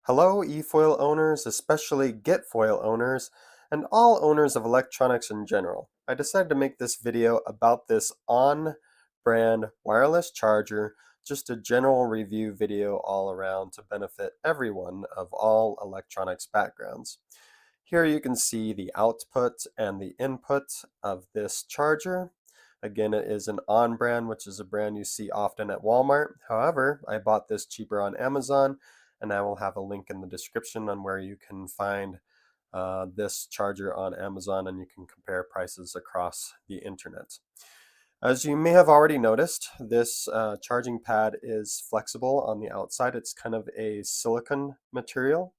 Hello, eFoil owners, especially GetFOIL owners, and all owners of electronics in general. I decided to make this video about this on-brand wireless charger, just a general review video all around to benefit everyone of all electronics backgrounds. Here you can see the output and the input of this charger. Again, it is an On brand, which is a brand you see often at Walmart. However, I bought this cheaper on Amazon, and I will have a link in the description on where you can find this charger on Amazon, and you can compare prices across the internet. As you may have already noticed, this charging pad is flexible on the outside. It's kind of a silicone material,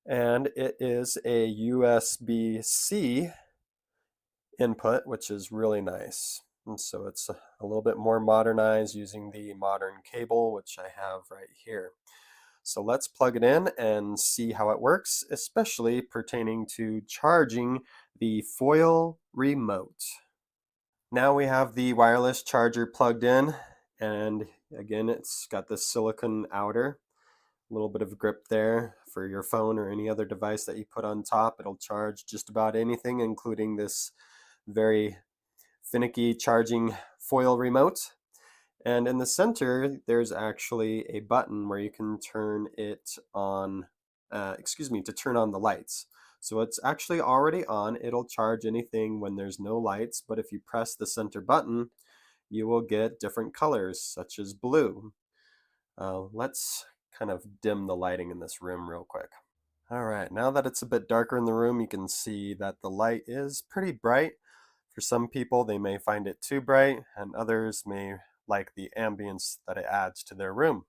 and it is a USB-C input, which is really nice. And so it's a little bit more modernized using the modern cable, which I have right here. So let's plug it in and see how it works, especially pertaining to charging the foil remote. Now we have the wireless charger plugged in, and again, it's got this silicone outer. A little bit of grip there for your phone or any other device that you put on top. It'll charge just about anything, including this very finicky charging foil remote. And in the center, there's actually a button where you can turn it on, to turn on the lights. So it's actually already on. It'll charge anything when there's no lights, but if you press the center button, you will get different colors, such as blue. Let's kind of dim the lighting in this room real quick. All right, now that it's a bit darker in the room, you can see that the light is pretty bright. For some people, they may find it too bright, and others may like the ambience that it adds to their room.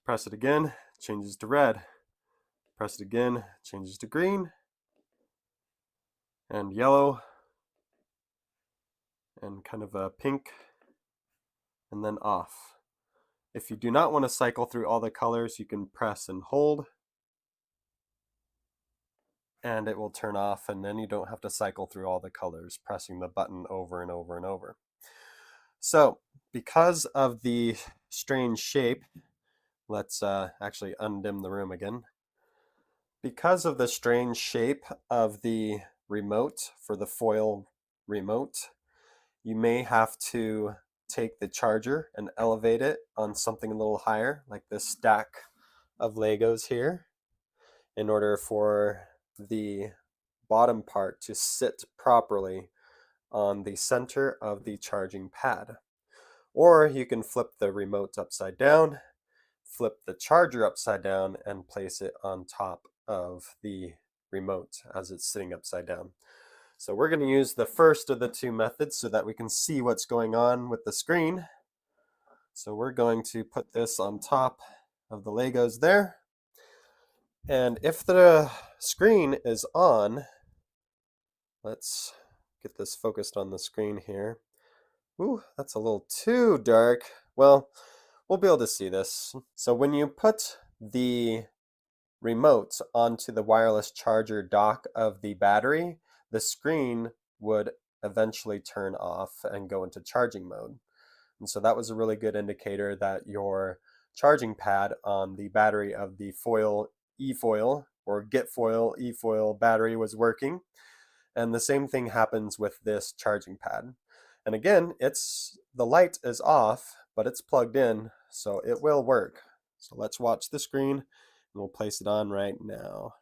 Press it again, changes to red. Press it again, changes to green, and yellow, and kind of a pink, and then off. If you do not want to cycle through all the colors, you can press and hold, and it will turn off, and then you don't have to cycle through all the colors, pressing the button over and over and over. So, because of the strange shape, let's actually undim the room again. Because of the strange shape of the remote for the foil remote, you may have to take the charger and elevate it on something a little higher, like this stack of Legos here, in order for the bottom part to sit properly on the center of the charging pad. Or you can flip the remote upside down, flip the charger upside down, and place it on top of the remote as it's sitting upside down. So we're going to use the first of the two methods so that we can see what's going on with the screen. So we're going to put this on top of the Legos there. And if the screen is on, let's get this focused on the screen here. Ooh, that's a little too dark. Well, we'll be able to see this. So when you put the remote onto the wireless charger dock of the battery, the screen would eventually turn off and go into charging mode. And so that was a really good indicator that your charging pad on the battery of the foil eFoil or GetFOIL eFoil battery was working. And the same thing happens with this charging pad. And again, the light is off, but it's plugged in, so it will work. So let's watch the screen, and we'll place it on right now.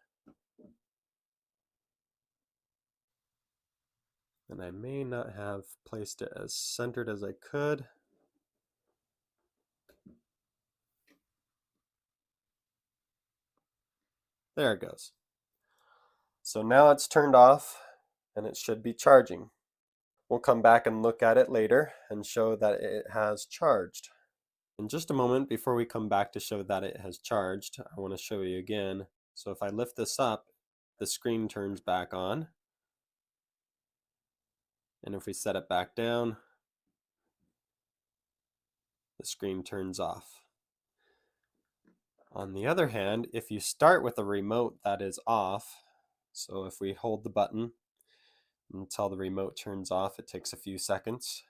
And I may not have placed it as centered as I could. There it goes. So now it's turned off, and it should be charging. We'll come back and look at it later and show that it has charged. In just a moment, before we come back to show that it has charged, I want to show you again. So if I lift this up, the screen turns back on. And if we set it back down, the screen turns off. On the other hand, if you start with a remote that is off, so if we hold the button until the remote turns off, it takes a few seconds,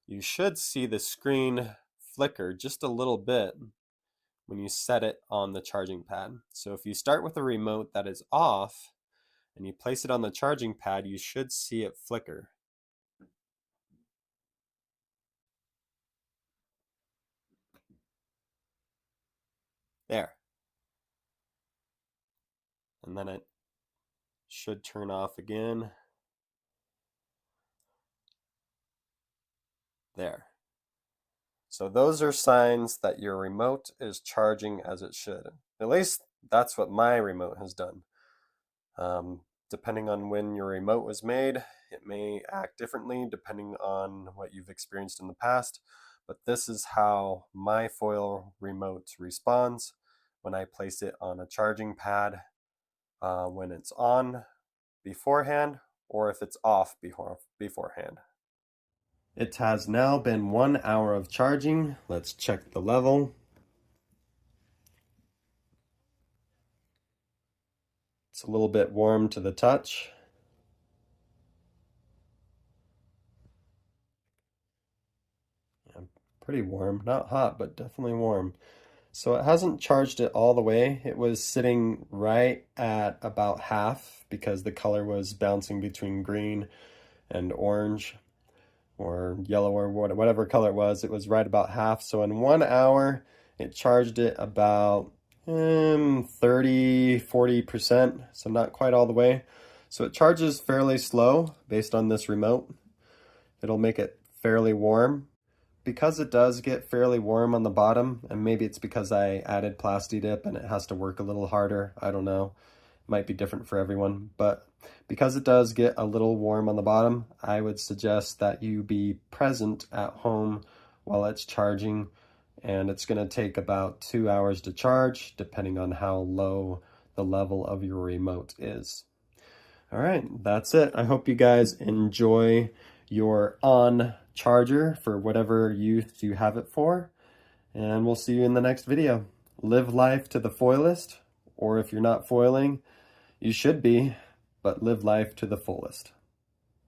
you should see the screen flicker just a little bit when you set it on the charging pad. So if you start with a remote that is off and you place it on the charging pad, you should see it flicker. There. And then it should turn off again. There. So those are signs that your remote is charging as it should. At least that's what my remote has done. Depending on when your remote was made, it may act differently depending on what you've experienced in the past. But this is how my foil remote responds when I place it on a charging pad, when it's on beforehand, or if it's off beforehand. It has now been 1 hour of charging. Let's check the level. It's a little bit warm to the touch. Yeah, pretty warm, not hot, but definitely warm. So it hasn't charged it all the way. It was sitting right at about half because the color was bouncing between green and orange or yellow or whatever color it was. It was right about half. So in 1 hour, it charged it about 30–40%, so not quite all the way. So it charges fairly slow based on this remote. It'll make it fairly warm. Because it does get fairly warm on the bottom, and maybe it's because I added Plasti Dip and it has to work a little harder, I don't know. It might be different for everyone, but because it does get a little warm on the bottom, I would suggest that you be present at home while it's charging, and it's going to take about 2 hours to charge, depending on how low the level of your remote is. All right, that's it. I hope you guys enjoy your On charger for whatever use you have it for, and we'll see you in the next video. Live life to the foilest, or if you're not foiling, you should be, but live life to the fullest.